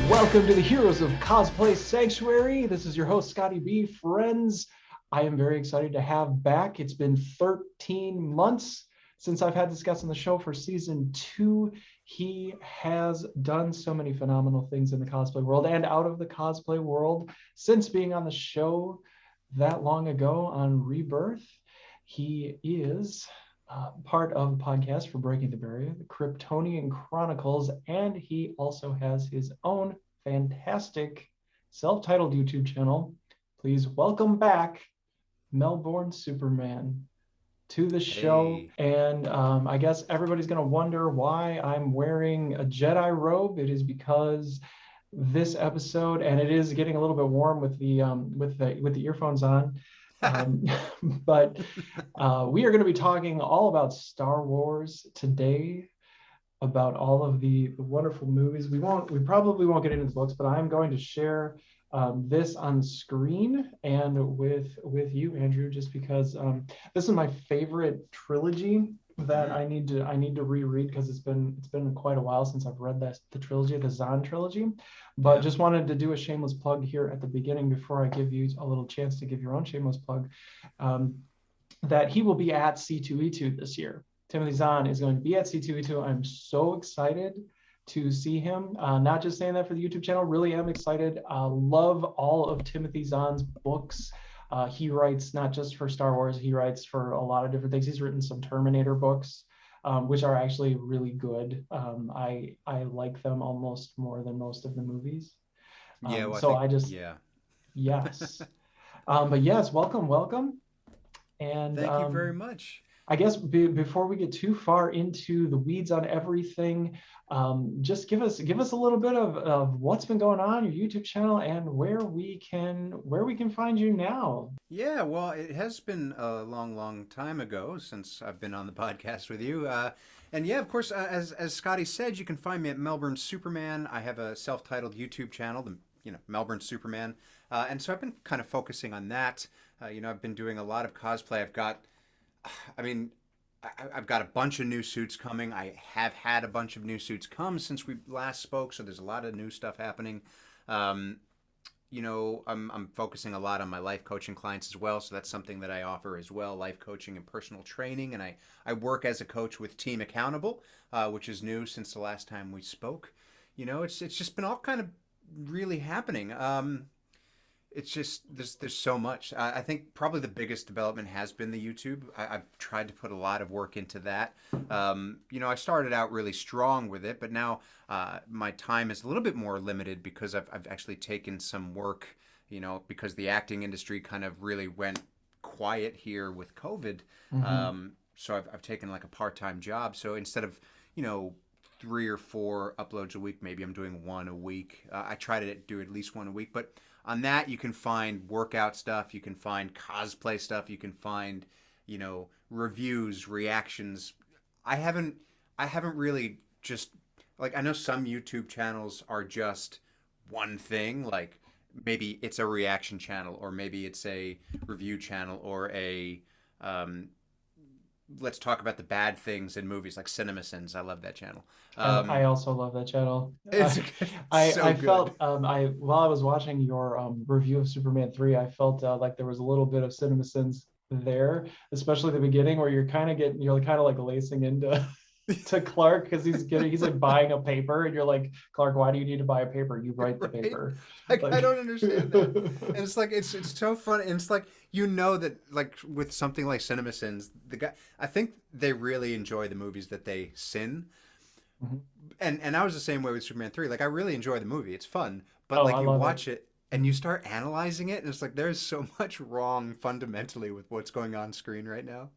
Welcome to the Heroes of Cosplay Sanctuary. This is your host, ScottyB. Friends, I am very excited to have back. It's been 13 months since I've had this guest on the show for season 2. He has done so many phenomenal things in the cosplay world and out of the cosplay world since being on the show that long ago on Rebirth. He is part of the podcast for Breaking the Barrier, the Kryptonian Chronicles, and he also has his own fantastic self-titled YouTube channel. Please welcome back Melbourne Superman to the show. Hey. And I guess everybody's going to wonder why I'm wearing a Jedi robe. It is because this episode, and it is getting a little bit warm with the earphones on. Um, but we are going to be talking all about Star Wars today, about all of the wonderful movies. We probably won't get into the books, but I'm going to share this on screen and with you, Andrew, just because this is my favorite trilogy that I need to reread because it's been quite a while since I've read the trilogy, the Zahn trilogy. But just wanted to do a shameless plug here at the beginning before I give you a little chance to give your own shameless plug. That he will be at C2E2 this year. Timothy Zahn is going to be at C2E2. I'm so excited to see him. Not just saying that for the YouTube channel, really am excited. Love all of Timothy Zahn's books. He writes not just for Star Wars, he writes for a lot of different things. He's written some Terminator books, which are actually really good. I like them almost more than most of the movies. Yeah, well, I So think, I just, yeah. yes. But yes, welcome. And Thank you very much. I guess before we get too far into the weeds on everything, just give us a little bit of what's been going on your YouTube channel and where we can find you now. Yeah, well, it has been a long time ago since I've been on the podcast with you. And yeah, of course, as Scotty said, you can find me at Melbourne Superman. I have a self-titled YouTube channel, Melbourne Superman. And so I've been kind of focusing on that. I've been doing a lot of cosplay. I mean, I've got a bunch of new suits coming. I have had a bunch of new suits come since we last spoke, so there's a lot of new stuff happening. Um, I'm focusing a lot on my life coaching clients as well, so that's something that I offer as well, life coaching and personal training. And I work as a coach with Team Accountable, which is new since the last time we spoke. It's just been all kind of really happening. It's just there's so much. I think probably the biggest development has been the YouTube. I've tried to put a lot of work into that. I started out really strong with it, but now my time is a little bit more limited because I've actually taken some work. Because the acting industry kind of really went quiet here with COVID. Mm-hmm. So I've taken like a part-time job. So instead of 3 or 4 uploads a week, maybe I'm doing one a week. I try to do at least one a week, but on that you can find workout stuff, you can find cosplay stuff, you can find reviews, reactions. I haven't really just, like, I know some YouTube channels are just one thing, like maybe it's a reaction channel or maybe it's a review channel or a let's talk about the bad things in movies, like CinemaSins. I love that channel. I um also love that channel. it's so I good. felt I while I was watching your review of Superman 3, I felt like there was a little bit of CinemaSins there, especially the beginning where you're kind of like lacing into to Clark because he's like buying a paper and you're like, Clark, why do you need to buy a paper? You write the Right? paper. Like, I Like don't understand that. And it's like it's so funny. And it's like, that, like, with something like CinemaSins, the guy, I think they really enjoy the movies that they sin. Mhm. And I was the same way with Superman 3. Like, I really enjoy the movie. It's fun. But Oh, like, I you love it. watch it and you Mhm. start analyzing it and it's like there's so much wrong fundamentally with what's going on screen right now.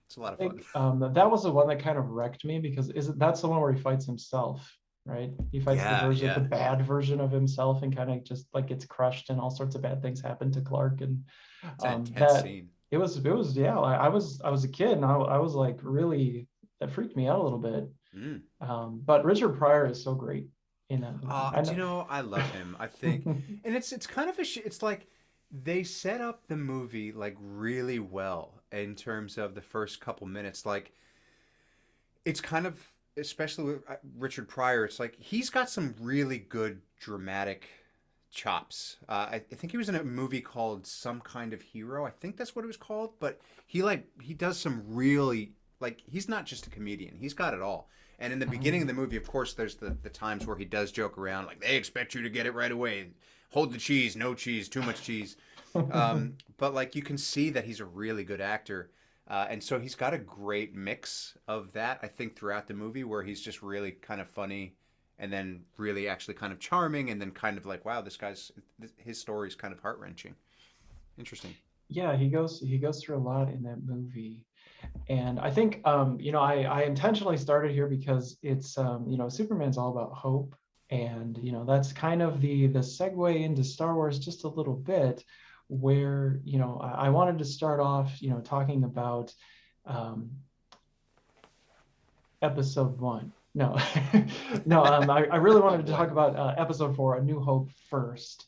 It's a lot I of fun. think that was the one that kind of wrecked me because that's the one where he fights himself, right? He fights Yeah, the yeah. bad version of himself and kind of just like gets crushed and all sorts of bad things happen to Clark. And It's an intense that scene. it was yeah. I was a kid and I was like really that freaked me out a little bit. Mm. But Richard Pryor is so great in that movie. I Do know. you know, I love him. I think, and it's kind of it's like they set up the movie like really well in terms of the first couple minutes. Like, it's kind of especially with Richard Pryor, it's like he's got some really good dramatic chops. I think he was in a movie called Some Kind of Hero. I think that's what it was called. But he does some really, like, he's not just a comedian. He's got it all. And in the beginning of the movie, of course, there's the times where he does joke around, like they expect you to get it right away. Hold the cheese, no cheese, too much cheese. But like you can see that he's a really good actor. And so he's got a great mix of that, I think, throughout the movie, where he's just really kind of funny, and then really actually kind of charming, and then kind of like, wow, his story is kind of heart wrenching. Interesting. Yeah, he goes through a lot in that movie. And I think I intentionally started here because it's Superman's all about hope. And that's kind of the segue into Star Wars just a little bit, where I wanted to start off talking about um, episode one. No, no, I really Oh wanted to boy. talk about episode four, A New Hope, first,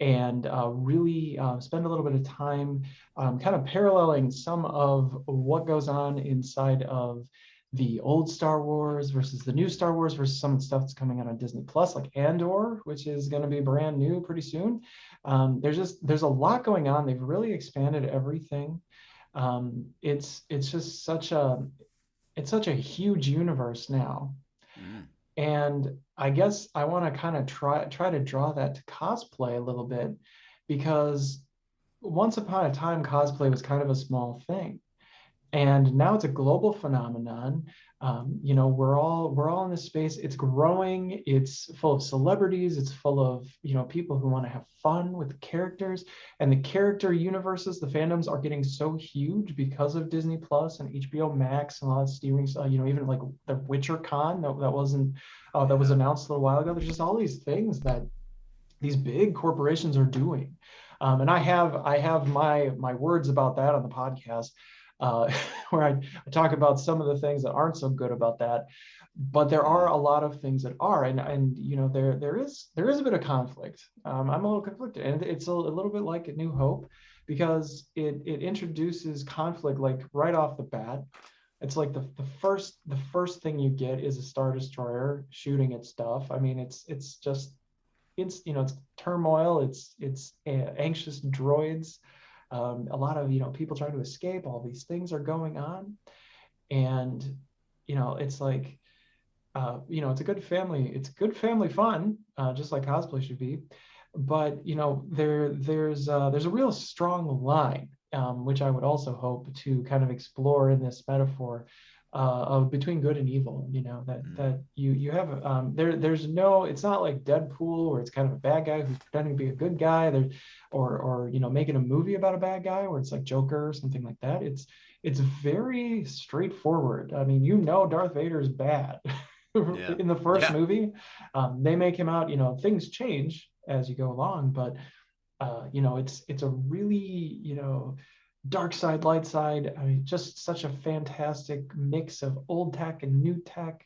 and really spend a little bit of time kind of paralleling some of what goes on inside of the old Star Wars versus the new Star Wars versus some of the stuff that's coming out on Disney Plus, like Andor, which is going to be brand new pretty soon. There's a lot going on. They've really expanded everything. It's just such a huge universe now. Mm. And I guess I want to kind of try to draw that to cosplay a little bit, because once upon a time cosplay was kind of a small thing, and now it's a global phenomenon. We're all in this space. It's growing. It's full of celebrities. It's full of people who want to have fun with the characters, and the character universes. The fandoms are getting so huge because of Disney Plus and HBO Max and a lot of streaming. Even like the Witcher Con that was Yeah. announced a little while ago. There's just all these things that these big corporations are doing. And I have my words about that on the podcast, uh, where I talk about some of the things that aren't so good about that. But there are Mm. a lot of things that are, and there is a bit of conflict. I'm a little conflicted, and it's a little bit like A New Hope, because it introduces conflict like right off the bat. It's like the first thing you get is a Star Destroyer shooting at stuff. I mean, it's just it's turmoil, it's anxious droids, a lot of people trying to escape. All these things are going on, and it's like it's good family fun, just like cosplay should be. But there's a real strong line, which I would also hope to kind of explore in this metaphor, of between good and evil. Mm. That you have there's no, it's not like Deadpool, where it's kind of a bad guy who's pretending to be a good guy there, or making a movie about a bad guy where it's like Joker or something like that. It's very straightforward. I mean, Darth Vader is bad. Yeah. In the first Yeah. movie, they make him out. Things change as you go along, but it's a really dark side, light side. I mean, just such a fantastic mix of old tech and new tech.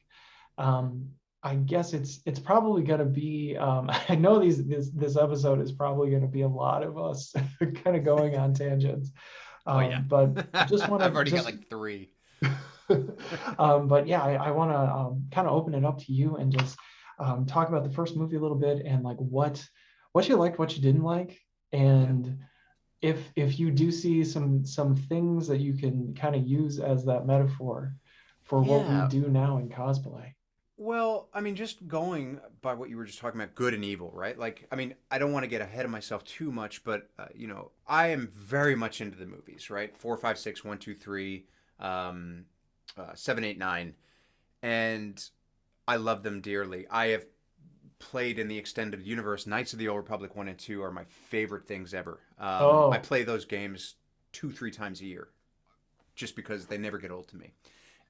Um, I guess it's probably going to be. I know this episode is probably going to be a lot of us kind of going on tangents, Oh yeah. but just want I've to already got just like three. but yeah, I want to kind of open it up to you and just talk about the first movie a little bit, and like what you liked, what you didn't like, Yeah. and if you do see some things that you can kind of use as that metaphor for what we Yeah. do now in cosplay. Well, I mean, just going by what you were just talking about, good and evil, right? Like, I mean, I don't want to get ahead of myself too much, but I am very much into the movies, right? 4, 5, 6, 1, 2, 3, 7, 8, 9, and I love them dearly. I have played in the extended universe. Knights of the Old Republic 1 and 2 are my favorite things ever. I Oh, play those games 2, 3 times a year just because they never get old to me.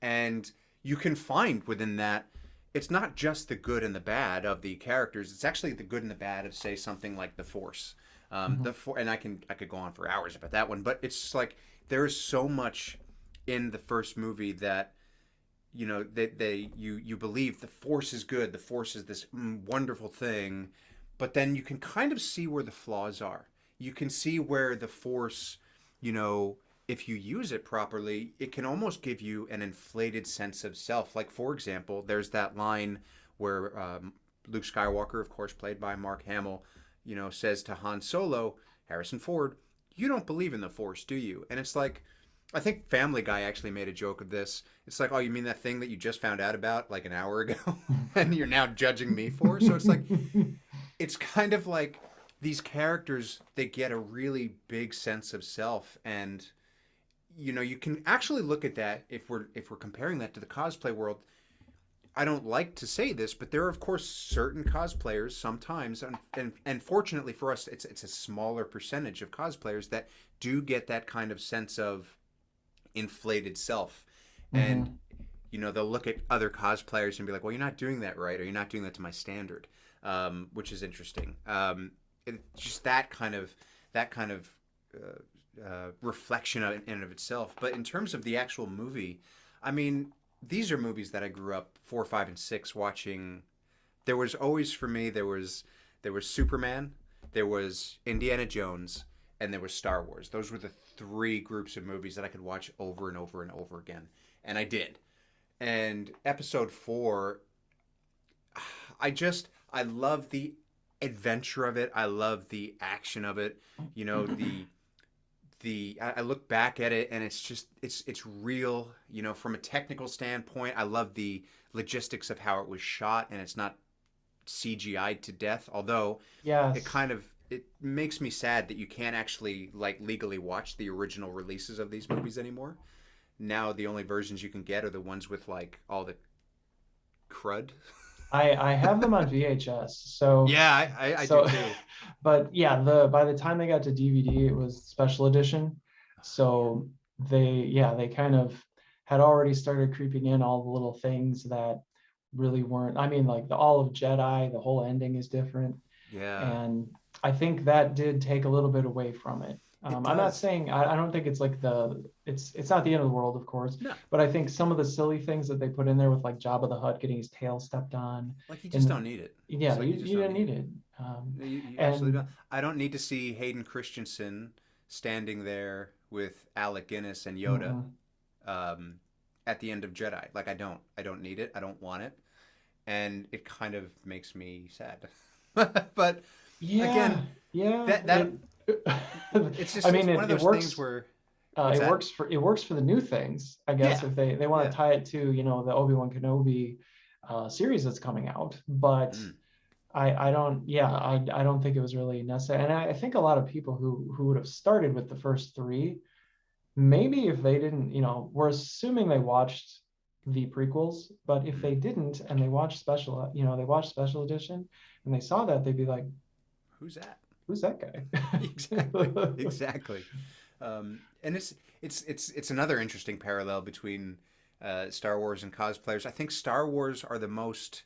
And you can find within that, it's not just the good and the bad of the characters. It's actually the good and the bad of, say, something like the Force. mhm. And I could go on for hours about that one, but it's just like there is so much in the first movie that you believe the Force is good. The Force is this wonderful thing, but then you can kind of see where the flaws are. You can see where the Force, you know, if you use it properly, it can almost give you an inflated sense of self. Like, for example, there's that line where Luke Skywalker, of course, played by Mark Hamill, says to Han Solo, Harrison Ford, "You don't believe in the Force, do you?" And it's like, I think Family Guy actually made a joke of this. It's like, oh, you mean that thing that you just found out about like an hour ago and you're now judging me for? So it's like, it's kind of like these characters, they get a really big sense of self. And you can actually look at that if we're comparing that to the cosplay world. I don't like to say this, but there are of course certain cosplayers sometimes, and fortunately for us, it's a smaller percentage of cosplayers that do get that kind of sense of inflated self. And Hmm. they'll look at other cosplayers and be like, well, you're not doing that right, or you're not doing that to my standard, which is interesting. Just that kind of reflection in and of itself. But in terms of the actual movie, I mean, these are movies that I grew up 4, 5, and 6 watching. There was always, for me, there was Superman, there was Indiana Jones, and there was Star Wars. Those were the three groups of movies that I could watch over and over and over again, and I did. And episode 4, I love the adventure of it. I love the action of it. You know, I look back at it and it's real. From a technical standpoint, I love the logistics of how it was shot, and it's not CGI'd to death. Although Yes. it makes me sad that you can't actually like legally watch the original releases of these movies anymore. Now the only versions you can get are the ones with like all the crud. I have them on VHS. So Yeah, I do so too. but yeah, the by the time they got to DVD, it was special edition. Oh man. So they kind of had already started creeping in all the little things that really weren't. I mean, like the all of Jedi, the whole ending is different. Yeah, And I think that did take a little bit away from it. it I'm not does. saying I don't think it's like it's not the end of the world, of course, No, but I think some of the silly things that they put in there with like Jabba the Hutt getting his tail stepped on, like you just don't and need it. It's yeah, like you just you don't didn't need need it. it. You absolutely And don't. I don't need to see Hayden Christensen standing there with Alec Guinness and Yoda mm-mm. um, at the end of Jedi. Like I don't need it. I don't want it, and it kind of makes me sad. But again, Yeah, yeah, that that it's I just mean it's one of it those things works. where what's It that? works for the new things, I guess, Yeah, if they want yeah. to tie it to the Obi-Wan Kenobi series that's coming out. But Mm, I don't, yeah, I don't think it was really necessary. And I think a lot of people who would have started with the first three, maybe if they didn't, we're assuming they watched the prequels, but if mm. they didn't and they watched they watched special edition and they saw that, they'd be like, Who's that? who's that guy? Exactly, exactly. And it's another interesting parallel between Star Wars and cosplayers. I think Star Wars are the most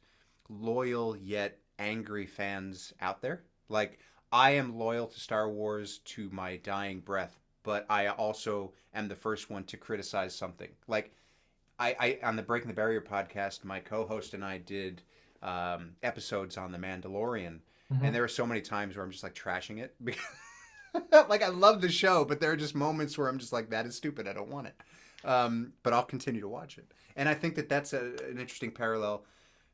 loyal yet angry fans out there. Like I am loyal to Star Wars to my dying breath, but I also am the first one to criticize something. Like I on the Breaking the Barrier podcast, my co-host and I did episodes on the Mandalorian, and Mhm. there are so many times where I'm just like trashing it because like I love the show, but there are just moments where I'm just like, that is stupid. I don't want it. But I'll continue to watch it, and I think that that's an interesting parallel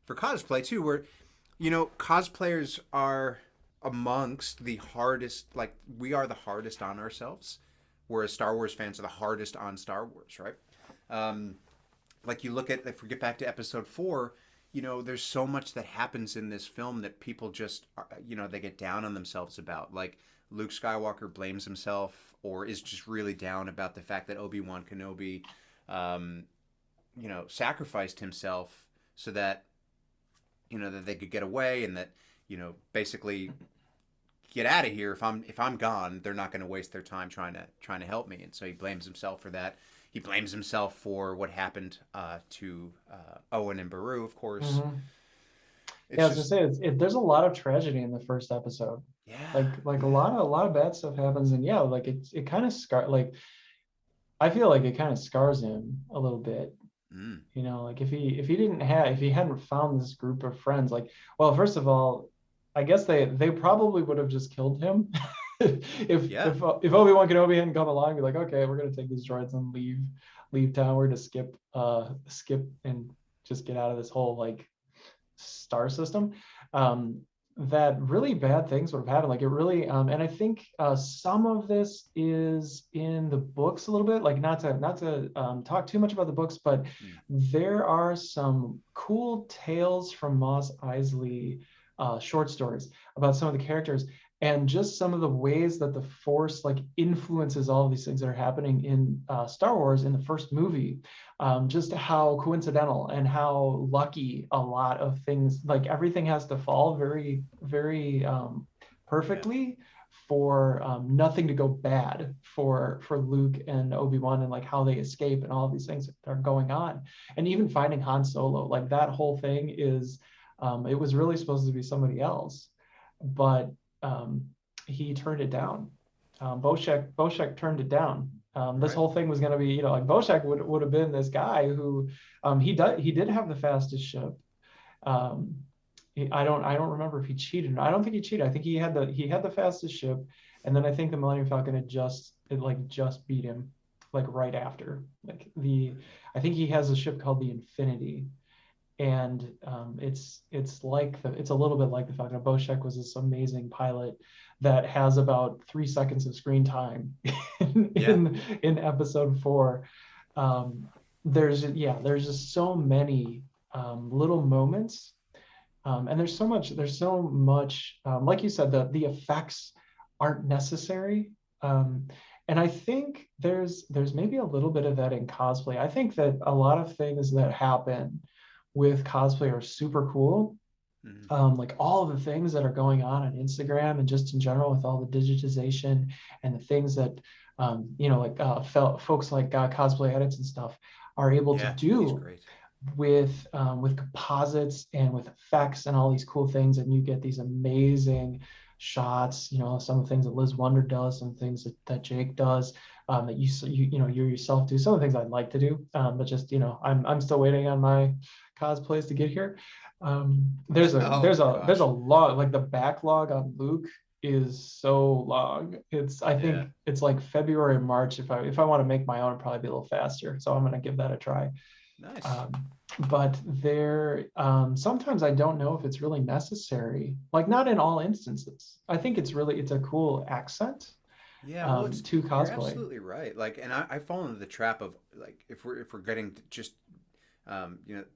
for cosplay too, where cosplayers are amongst the hardest. Like we are the hardest on ourselves, whereas Star Wars fans are the hardest on Star Wars, right? Um, like you look at if we get back to episode 4, there's so much that happens in this film that people just they get down on themselves about. Like Luke Skywalker blames himself or is just really down about the fact that Obi-Wan Kenobi um, sacrificed himself so that that they could get away, and that basically get out of here. If I'm gone, they're not going to waste their time trying to help me. And so he blames himself for that. He blames himself for what happened to Owen and Beru, of course. Mhm. Yeah, It's I was gonna just say there's a lot of tragedy in the first episode. yeah, Like yeah. a lot of bad stuff happens, and yeah, like it kind of I feel like it kind of scars him a little bit. Mm. Like if he hadn't found this group of friends, like, well, first of all, I guess they probably would have just killed him. Yeah. If Obi-Wan Kenobi hadn't come along, be like, okay, we're gonna take these droids and leave town. We're to skip and just get out of this whole like star system. Um, that really bad things would have happened. Like it really, and I think some of this is in the books a little bit. Like not to talk too much about the books, but Mm. there are some cool tales from Mos Eisley short stories about some of the characters and just some of the ways that the Force like influences all of these things that are happening in Star Wars in the first movie. Just how coincidental and how lucky a lot of things, like everything has to fall very, very Yeah. perfectly for nothing to go bad for Luke and Obi-Wan and like how they escape and all of these things that are going on. And even finding Han Solo, like that whole thing is, it was really supposed to be somebody else, but um, he turned it down. Boshek turned it down. This Right. whole thing was going to be, like Boshek would have been this guy who, he did have the fastest ship. Um, I don't remember if he cheated. I don't think he cheated. I think he had the fastest ship, and then I think the Millennium Falcon just beat him like right after. I think he has a ship called the Infinity, and it's a little bit like the Falcon. Boshek was this amazing pilot that has about 3 seconds of screen time in Yeah. in episode 4. Um, there's just so many little moments, and there's so much, like you said, the effects aren't necessary. Um, and I think there's maybe a little bit of that in cosplay. I think that a lot of things that happen with cosplay are super cool. Mm. Like all of the things that are going on Instagram and just in general with all the digitization and the things that like folks like cosplay edits and stuff are able to Yeah. He's do great. with composites and with effects and all these cool things, and you get these amazing shots. Some of the things that Liz Wonder does, some things that Jake does, that you yourself do. Some of the things I'd like to do, but just I'm still waiting on my cosplays to get here. Oh There's a gosh. lot, like the backlog on Luke is so long. I Yeah. think it's like February, March. If I want to make my own, it'd probably be a little faster. So I'm gonna give that a try. Nice. Um, but sometimes I don't know if it's really necessary. Like not in all instances. I think it's a cool accent Yeah, well, it's to you're cosplay. absolutely right. Like, and I fall into the trap of like if we're getting to just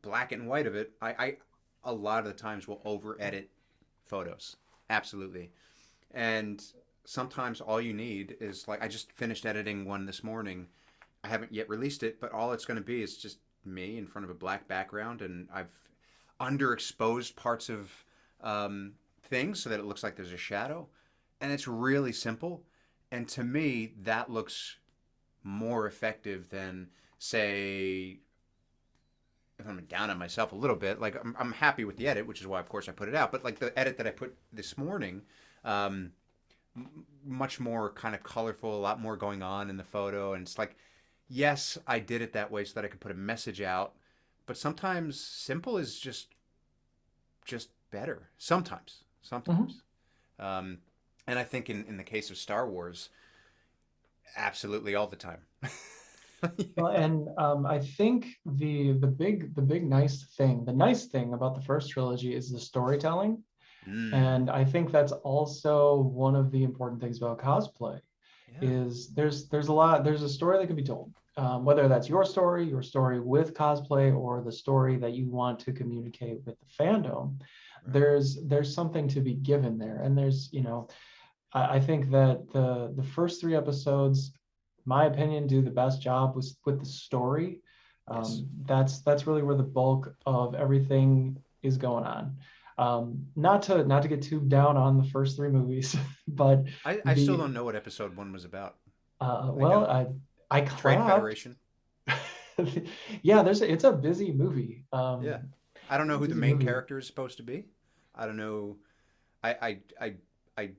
black and white of it, I a lot of the times will over edit photos. Absolutely. And sometimes all you need is like I just finished editing one this morning. I haven't yet released it, but all it's going to be is just me in front of a black background, and I've underexposed parts of things so that it looks like there's a shadow, and it's really simple. And to me, that looks more effective than, say, if I'm down on myself a little bit. Like I'm happy with the edit, which is why, of course, I put it out. But like the edit that I put this morning, um, much more kind of colorful, a lot more going on in the photo, and it's like, yes, I did it that way so that I could put a message out. But sometimes simple is just better. Sometimes, Mhm. sometimes. Um, and I think in the case of Star Wars, absolutely all the time. Well, and I think the nice thing about the first trilogy is the storytelling. Mm, And I think that's also one of the important things about cosplay yeah. is there's a story that can be told, whether that's your story with cosplay, or the story that you want to communicate with the fandom. Right. There's something to be given there, and I think that the first 3 episodes, my opinion, do the best job with the story. Yes. That's really where the bulk of everything is going on. Not to get too down on the first 3 movies, but I still the don't know what episode one was about. I well, don't. I Trade clapped. Federation. Yeah, it's a busy movie. Yeah. I don't know who the Busy main movie. character is supposed to be. I don't know. I I I I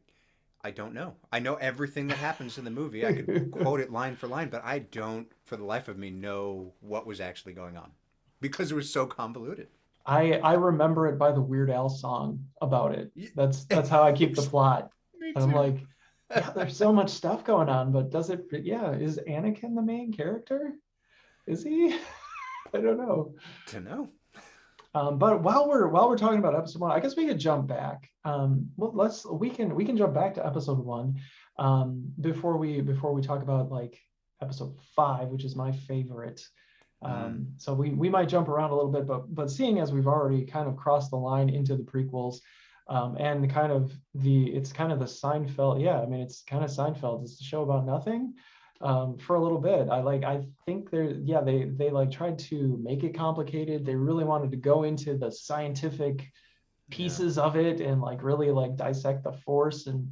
I don't know. I know everything that happens in the movie. I could quote it line for line, but I don't, for the life of me, know what was actually going on because it was so convoluted. I remember it by the Weird Al song about it. Yeah. That's how I keep the plot. Me And I'm too. like, Yeah, there's so much stuff going on, but does it? Yeah, is Anakin the main character? Is he? I don't know. To know. But while we're talking about episode one, I guess we could jump back. Well, we can jump back to episode one before we talk about like episode five, which is my favorite. So we might jump around a little bit, but seeing as we've already kind of crossed the line into the prequels, and kind of it's kind of the Seinfeld. Yeah, I mean it's kind of Seinfeld. It's a show about nothing. For a little bit. I think they like tried to make it complicated. They really wanted to go into the scientific Yeah. pieces of it and like really like dissect the force, and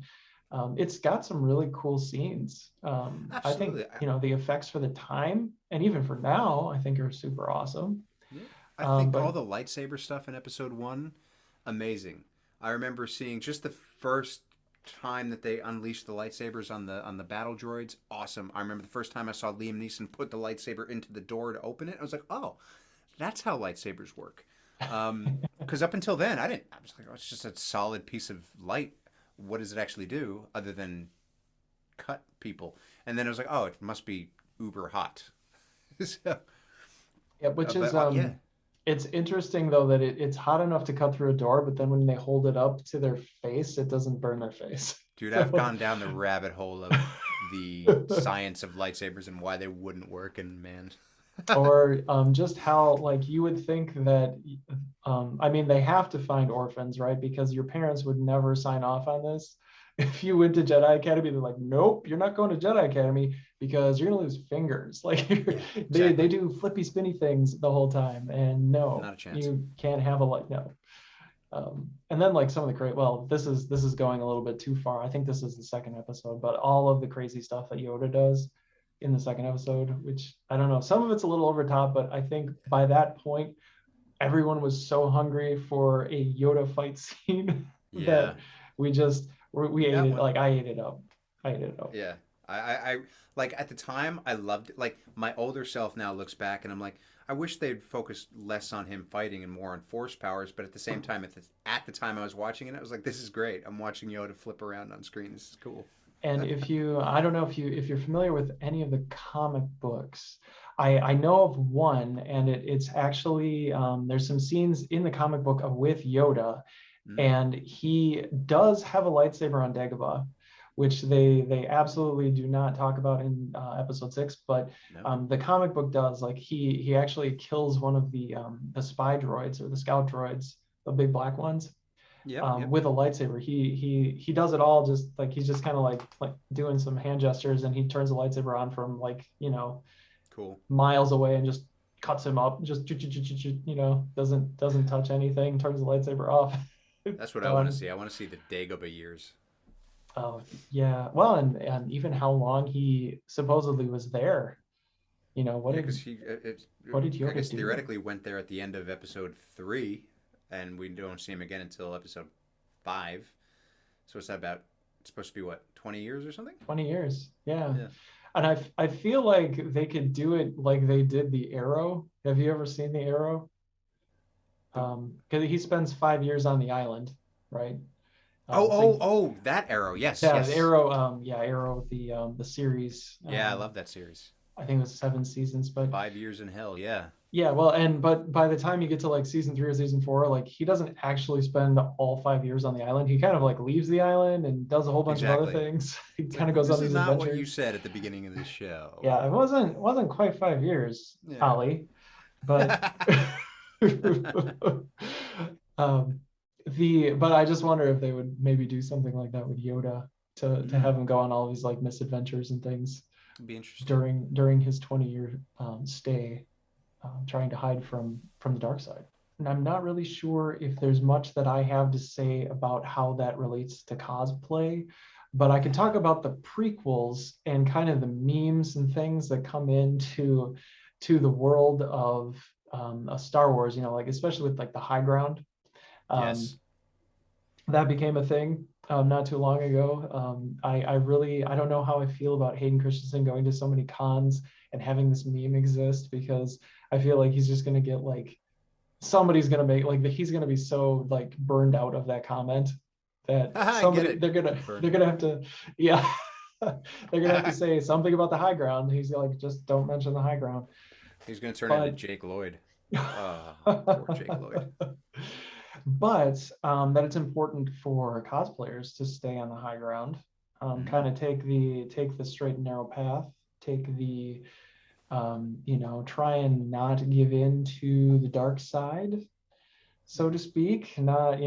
it's got some really cool scenes. I think Absolutely. the effects for the time and even for now I think are super awesome. Yeah. I think But all the lightsaber stuff in episode one, amazing. I remember seeing just the first time that they unleashed the lightsabers on the battle droids. Awesome. I remember the first time I saw Liam Neeson put the lightsaber into the door to open it. I was like, oh, that's how lightsabers work. Because up until then, I didn't. I was like, oh, it's just a solid piece of light. What does it actually do other than cut people? And then I was like, oh, it must be uber hot. So, yeah, which is yeah, it's interesting though that it's hot enough to cut through a door, but then when they hold it up to their face, it doesn't burn their face. dude, I've So gone down the rabbit hole of the science of lightsabers and why they wouldn't work, and man, or just how like you would think that I mean they have to find orphans, right? Because your parents would never sign off on this. If you went to Jedi Academy, they're like, nope, you're not going to Jedi Academy because you're gonna lose fingers. Like yeah, they exactly, do flippy spinny things the whole time, and no, not a chance. you can't have a like no. And then like some of the great, well, this is going a little bit too far. I think this is the second episode, but all of the crazy stuff that Yoda does in the second episode, which I don't know, some of it's a little over top, but I think by that point, everyone was so hungry for a Yoda fight scene Yeah, that we we ate got it. one. Like I ate it up. I ate it up. Yeah. I like at the time I loved it. Like my older self now looks back and I'm like, I wish they'd focused less on him fighting and more on force powers. But at the same time, at the time I was watching it, I was like, this is great. I'm watching Yoda flip around on screen. This is cool. And I don't know if you're familiar with any of the comic books. I know of one, and it's actually there's some scenes in the comic book of with Yoda, Mm, and he does have a lightsaber on Dagobah, which they absolutely do not talk about in episode six. But no. the comic book does. Like he actually kills one of the spy droids or the scout droids, the big black ones, Yep. Yep. with a lightsaber. He does it all just like he's just kind of like doing some hand gestures, and he turns the lightsaber on from like Cool. miles away and just cuts him up. Just doesn't touch anything. Turns the lightsaber off. That's what I want to Done. see. I want to see the Dagobah years. Oh yeah. Well, and even how long he supposedly was there. What Yeah, did because what did I Yoda guess do? theoretically went there at the end of episode three, and we don't see him again until episode five. So it's about it's supposed to be what 20 years or something. 20 years. Yeah. Yeah. And I feel like they could do it like they did the Arrow. Have you ever seen the Arrow? The Because he spends 5 years on the island, right? oh So oh oh that arrow. Yes yeah, the yes. Arrow, Arrow, the series. Yeah, I love that series. I think it was 7 seasons, but 5 years in hell. Yeah. yeah, well, but by the time you get to like season three or season four, like he doesn't actually spend all 5 years on the island. He kind of like leaves the island and does a whole bunch of other Exactly. things. He It's kind like of goes this on is these not what you adventures. said at the beginning of this show. Yeah, it wasn't quite 5 years, Yeah. Ollie, but um, but I just wonder if they would maybe do something like that with Yoda to have him go on all these like misadventures and things It'd be interesting. during his 20-year stay, trying to hide from the dark side. And I'm not really sure if there's much that I have to say about how that relates to cosplay, but I can talk about the prequels and kind of the memes and things that come into the world of Star Wars. Like especially with like the high ground. Um, Yes. that became a thing not too long ago. I don't know how I feel about Hayden Christensen going to so many cons and having this meme exist, because I feel like he's just gonna get like somebody's gonna make like he's gonna be so like burned out of that comment that I get somebody it. they're gonna have to, yeah, they're gonna have to say something about the high ground. He's like, just don't mention the high ground. He's going to turn into But Jake Lloyd. Poor Jake Lloyd. but that it's important for cosplayers to stay on the high ground, kind of take the straight and narrow path, take the try and not give in to the dark side, so to speak. Not,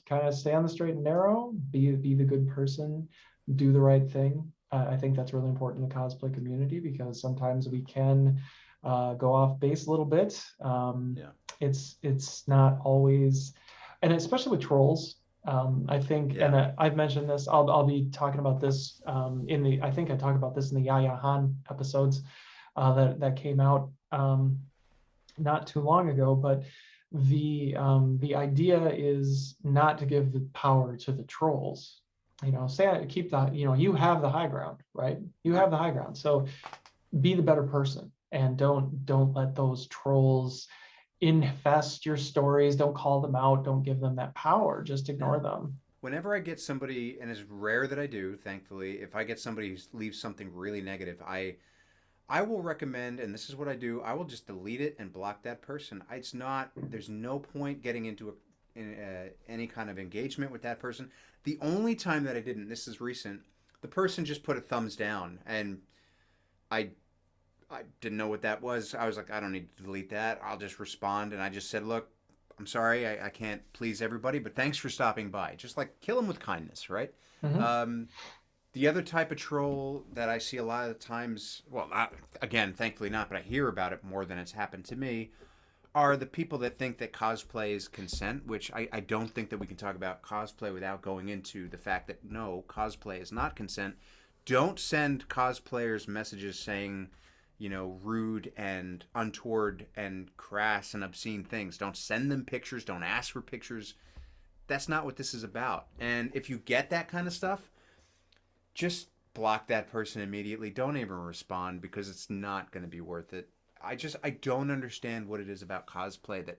kind of stay on the straight and narrow, be the good person, do the right thing. I think that's really important in the cosplay community, because sometimes we can go off base a little bit. Yeah. It's not always, and especially with trolls. I think, Yeah. and I've mentioned this. I'll be talking about this I think I talked about this in the Yaya Han episodes that came out not too long ago. But the idea is not to give the power to the trolls. Keep the, you have the high ground, right? You have the high ground. So be the better person, and don't let those trolls infest your stories. Don't call them out. Don't give them that power. Just ignore them. Whenever I get somebody, and it's rare that I do, thankfully, if I get somebody who leaves something really negative, I will recommend, and this is what I do, I will just delete it and block that person. It's not, there's no point getting into any kind of engagement with that person. The only time that I didn't, this is recent, the person just put a thumbs down, and I didn't know what that was. I was like, I don't need to delete that. I'll just respond, and I just said, look, I'm sorry, I can't please everybody, but thanks for stopping by. Just like kill them with kindness, right? Mm-hmm. The other type of troll that I see a lot of times, well, not, again, thankfully not, but I hear about it more than it's happened to me, are the people that think that cosplay is consent, which I don't think that we can talk about cosplay without going into the fact that no, cosplay is not consent. Don't send cosplayers messages saying, rude and untoward and crass and obscene things. Don't send them pictures. Don't ask for pictures. That's not what this is about. And if you get that kind of stuff, just block that person immediately. Don't even respond, because it's not going to be worth it. I don't understand what it is about cosplay that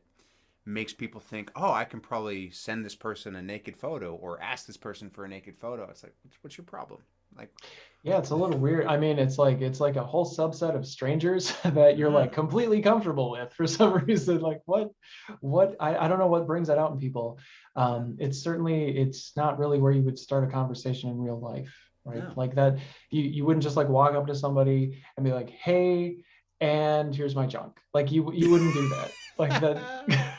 makes people think, oh, I can probably send this person a naked photo or ask this person for a naked photo. It's like, what's your problem? Like, Yeah, it's a little weird. I mean, it's like a whole subset of strangers that you're like completely comfortable with for some reason. Like what I don't know what brings that out in people. It's not really where you would start a conversation in real life, right? no. Like that, you wouldn't just like walk up to somebody and be like, hey, and here's my junk. Like you wouldn't do that. Like that.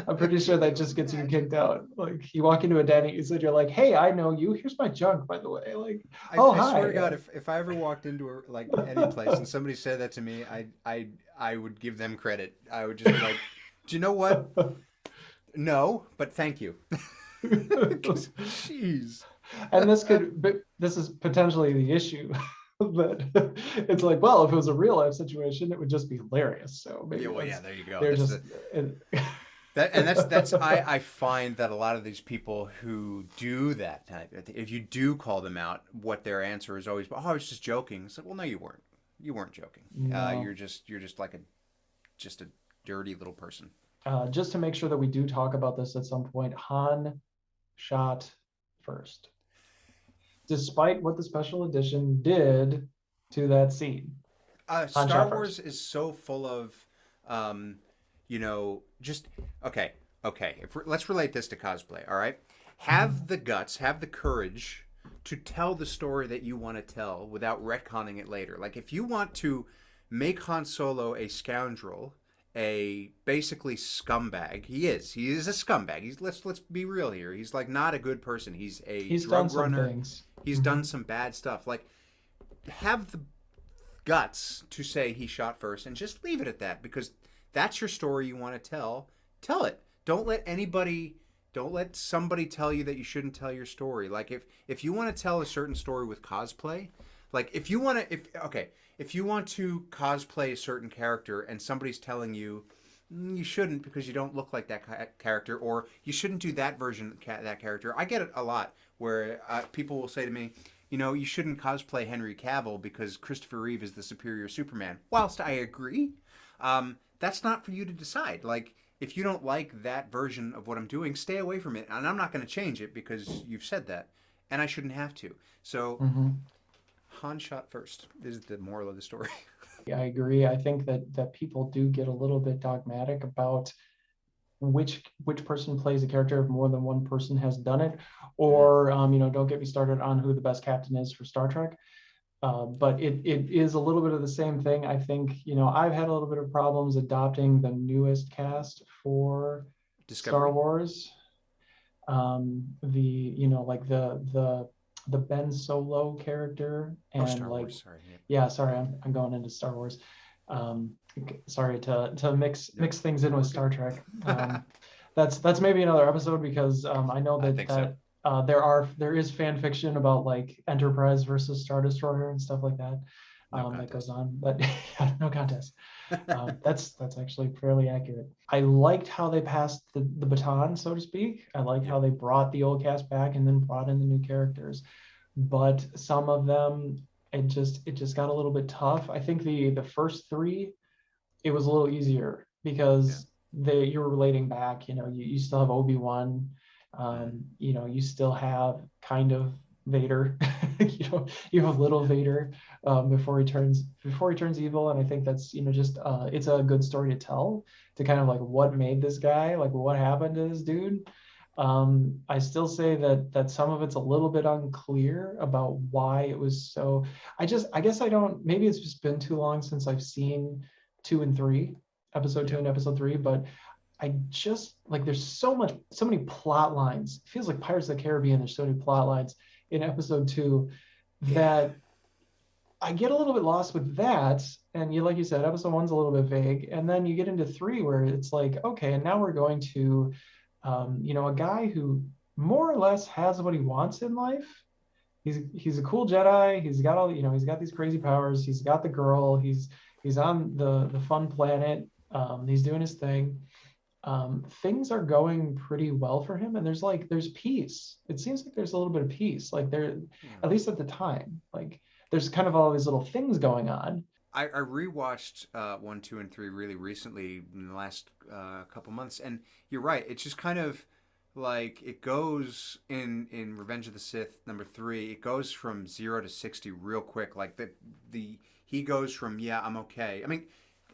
I'm pretty sure that just gets you kicked out. Like you walk into a Denny's and you're like, hey, I know you. Here's my junk, by the way. Like, oh, I swear to hi. God, if I ever walked into any place and somebody said that to me, I would give them credit. I would just be like, do you know what? No, but thank you. Jeez. And this is potentially the issue. That it's like, well, if it was a real life situation, it would just be hilarious. So maybe There you go. they're just That's I find that a lot of these people who do that type, if you do call them out, what their answer is always, oh, I was just joking. It's like, well, no, you weren't. You weren't joking. No. You're just like a dirty little person. Just to make sure that we do talk about this at some point, Han shot first, despite what the special edition did to that scene. Star Wars is so full of, just okay. Let's relate this to cosplay. All right, have the guts, have the courage to tell the story that you want to tell without retconning it later. Like if you want to make Han Solo a scoundrel, a basically scumbag. He is a scumbag. Let's be real here. He's like not a good person. He's drug runner. Things. He's done some bad stuff. Like have the guts to say he shot first and just leave it at that, because that's your story you want to tell. Tell it. Don't let somebody tell you that you shouldn't tell your story. Like if you want to tell a certain story with cosplay, like if you want to cosplay a certain character and somebody's telling you you shouldn't because you don't look like that character, or you shouldn't do that version of that character. I get it a lot where people will say to me, you shouldn't cosplay Henry Cavill because Christopher Reeve is the superior Superman. Whilst I agree, that's not for you to decide. Like, if you don't like that version of what I'm doing, stay away from it. And I'm not going to change it because you've said that, and I shouldn't have to. So Mm-hmm. Han shot first is the moral of the story. Yeah, I agree. I think that people do get a little bit dogmatic about which person plays a character if more than one person has done it, Mm. or don't get me started on who the best captain is for Star Trek. But it is a little bit of the same thing. I think I've had a little bit of problems adopting the newest cast for Star Discovery. Wars. The like the Ben Solo character, Oh, and Star like, Wars. Sorry. Yep. yeah, sorry, I'm going into Star Wars. um Sorry to Nope. mix things in with We're good. Star Trek. That's maybe another episode, because I know I that think so. there is fan fiction about like Enterprise versus Star Destroyer and stuff like that, No that goes contest. on, but yeah, no contest. That's actually fairly accurate. I liked how they passed the baton, so to speak. I like Yep. how they brought the old cast back and then brought in the new characters. But some of them, it just got a little bit tough. I think the first three, it was a little easier Yeah. because you're relating back. You still have Obi-Wan. Mm. You still have kind of Vader. You have little Yeah. Vader, before he turns evil. And I think that's just it's a good story to tell, to kind of like what made this guy, like what happened to this dude. I still say that some of it's a little bit unclear about why it was so. I guess I don't. Maybe it's just been too long since I've seen two and three, episode two Yep. and episode three. But I just like, there's so many plot lines. It feels like Pirates of the Caribbean. There's so many plot lines in episode two Yeah. that I get a little bit lost with that. And like you said, episode one's a little bit vague, and then you get into three where it's like, okay, and now we're going to, a guy who more or less has what he wants in life. He's a cool Jedi. He's got all, he's got these crazy powers. He's got the girl. He's on the fun planet. He's doing his thing. Things are going pretty well for him, and there's peace. It seems like there's a little bit of peace, like there, Yeah. at least at the time. Like there's kind of all these little things going on. I rewatched one, two, and three really recently in the last couple months, and you're right. It's just kind of like it goes in Revenge of the Sith number three. It goes from 0 to 60 real quick. Like the he goes from, yeah, I'm okay. I mean,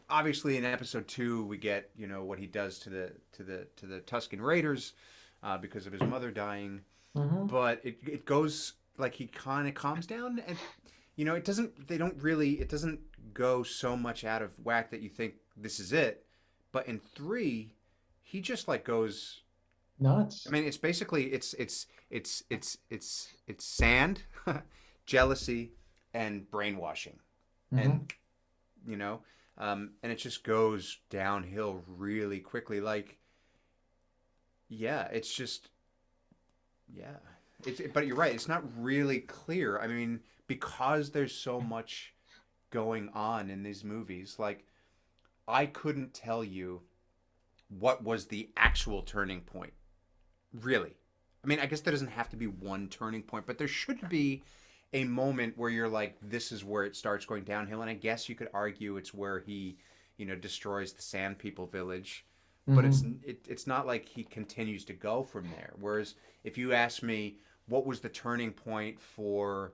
obviously in episode two we get what he does to the Tusken Raiders because of his mother dying, Mm-hmm. but it goes like he kind of calms down, and it doesn't they don't really it doesn't go so much out of whack that you think this is it. But in three, he just like goes. I Nuts. mean, it's basically it's sand, jealousy, and brainwashing, Mm-hmm. and and it just goes downhill really quickly. Like, yeah, it's just yeah, but you're right. It's not really clear. I mean, because there's so much going on in these movies, like I couldn't tell you what was the actual turning point. Really. I mean, I guess there doesn't have to be one turning point, but there should be a moment where you're like, this is where it starts going downhill. And I guess you could argue it's where he, destroys the Sand People village. But it's Mm-hmm. it's not like he continues to go from there. Whereas if you ask me what was the turning point for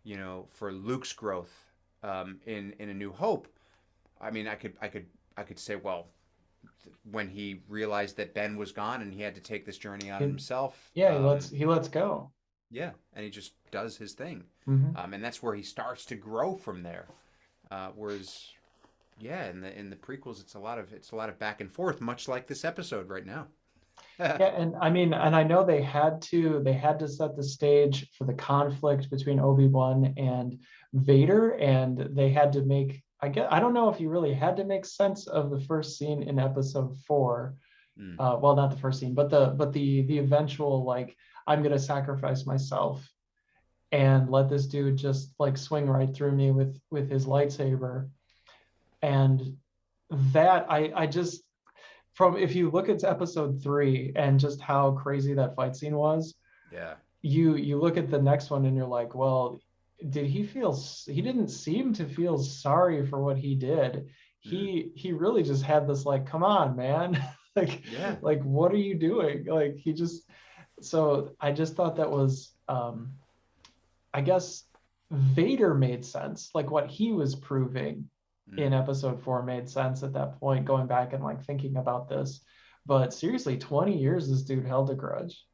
Luke's growth in A New Hope, I mean, I could say, well, when he realized that Ben was gone and he had to take this journey on It, himself. yeah, he lets go. Yeah, and he just does his thing, Mm-hmm. and that's where he starts to grow from there. Whereas, yeah, in the prequels, it's a lot of back and forth, much like this episode right now. Yeah, and I mean, and I know they had to set the stage for the conflict between Obi-Wan and Vader, and they had to make, I don't know if you really had to make sense of the first scene in episode four. Mm, Well, not the first scene, but the eventual, like, I'm gonna sacrifice myself and let this dude just like swing right through me with his lightsaber. And that I just, from, if you look at episode three and just how crazy that fight scene was, yeah. you look at the next one and you're like, well, he didn't seem to feel sorry for what he did. Mm, He really just had this like, come on, man. like, Yeah. like, what are you doing? Like, so I just thought that was, I guess Vader made sense. Like what he was proving in Mm. episode 4 made sense at that point, going back and like thinking about this. But seriously, 20 years this dude held a grudge.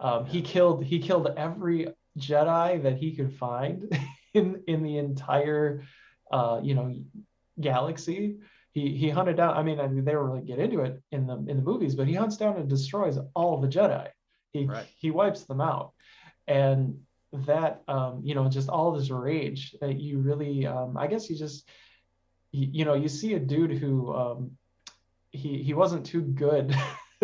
Yeah. He killed every Jedi that he could find in the entire you know, galaxy. He hunted down. I mean, they were really get into it in the movies, but he hunts down and destroys all the Jedi. Right. He wipes them out, and that you know, just all this rage that you really I guess you just you know, you see a dude who he wasn't too good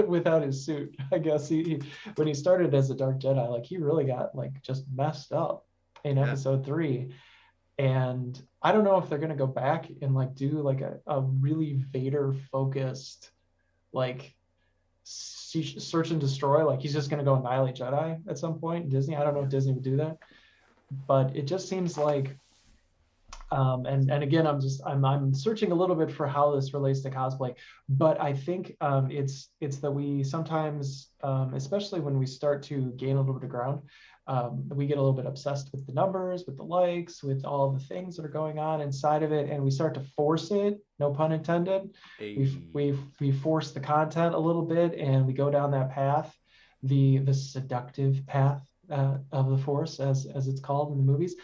without his suit. I guess when he started as a Dark Jedi, like he really got like just messed up in Yeah. episode 3. And I don't know if they're gonna go back and like do like a really Vader focused like search and destroy. Like he's just gonna go annihilate Jedi at some point in Disney. I don't know Yeah. if Disney would do that, but it just seems like and again, I'm searching a little bit for how this relates to cosplay, but I think it's that we sometimes, especially when we start to gain a little bit of ground, we get a little bit obsessed with the numbers, with the likes, with all the things that are going on inside of it, and we start to force it. No pun intended. We force the content a little bit, and we go down that path, the seductive path of the Force, as it's called in the movies,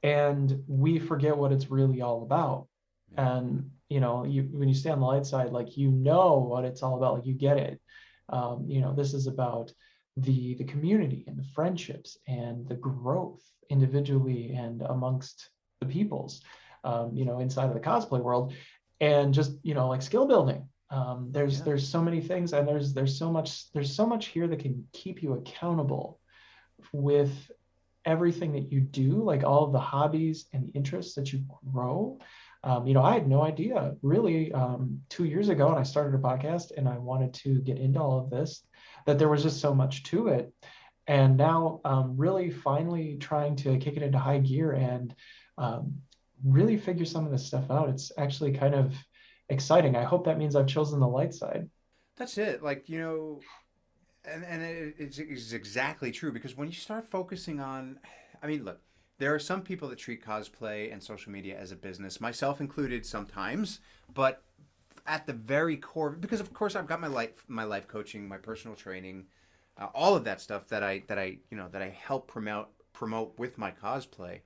and we forget what it's really all about. Yeah. And you know, when you stay on the light side, like you know what it's all about, like you get it. You know, this is about the community and the friendships and the growth individually and amongst the peoples, you know, inside of the cosplay world, and just, you know, like skill building. Yeah. There's so many things, and there's so much here that can keep you accountable with everything that you do, like all of the hobbies and the interests that you grow. You know, I had no idea really 2 years ago when I started a podcast and I wanted to get into all of this, that there was just so much to it. And now really finally trying to kick it into high gear and really figure some of this stuff out. It's actually kind of exciting. I hope that means I've chosen the light side. That's it. Like, you know, and it's exactly true, because when you start focusing on, I mean, look, there are some people that treat cosplay and social media as a business, myself included sometimes, but at the very core, because of course I've got my life coaching, my personal training, all of that stuff that I you know, that I help promote with my cosplay.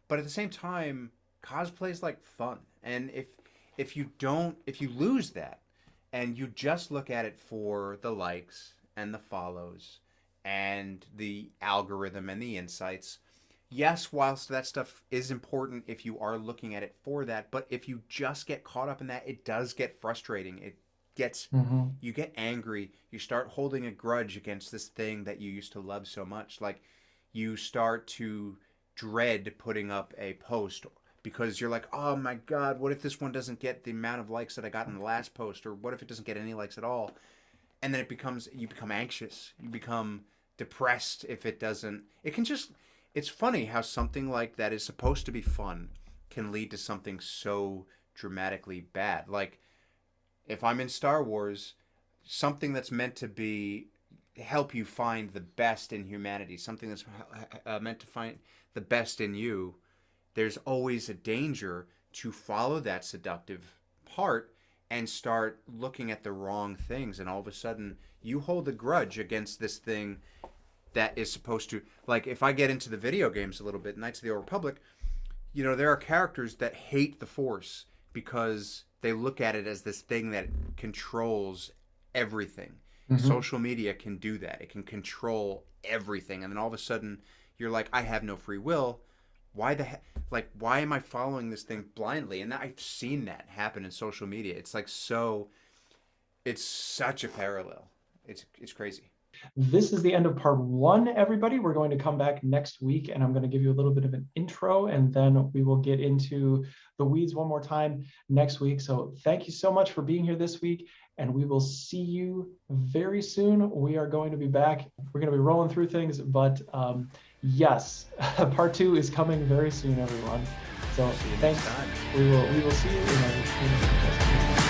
But at the same time, cosplay is like fun, and if you lose that and you just look at it for the likes and the follows and the algorithm and the insights, yes, whilst that stuff is important if you are looking at it for that, but if you just get caught up in that, it does get frustrating. It gets, Mm-hmm. you get angry. You start holding a grudge against this thing that you used to love so much. Like, you start to dread putting up a post because you're like, oh my God, what if this one doesn't get the amount of likes that I got in the last post? Or what if it doesn't get any likes at all? And then you become anxious. You become depressed if it doesn't. It can just, it's funny how something like that is supposed to be fun can lead to something so dramatically bad. Like, if I'm in Star Wars, something that's meant to be help you find the best in humanity, something that's meant to find the best in you, there's always a danger to follow that seductive part and start looking at the wrong things, and all of a sudden you hold a grudge against this thing that is supposed to, like, if I get into the video games a little bit, Knights of the Old Republic, you know, there are characters that hate the Force because they look at it as this thing that controls everything. Mm-hmm. Social media can do that. It can control everything. And then all of a sudden you're like, I have no free will. Why the heck? Like, why am I following this thing blindly? And I've seen that happen in social media. It's like, so, it's such a parallel. It's crazy. This is the end of part 1, everybody. We're going to come back next week, and I'm going to give you a little bit of an intro, and then we will get into the weeds one more time next week. So thank you so much for being here this week, and we will see you very soon. We are going to be back. We're going to be rolling through things, but yes, part 2 is coming very soon, everyone. So thanks. We will see you in a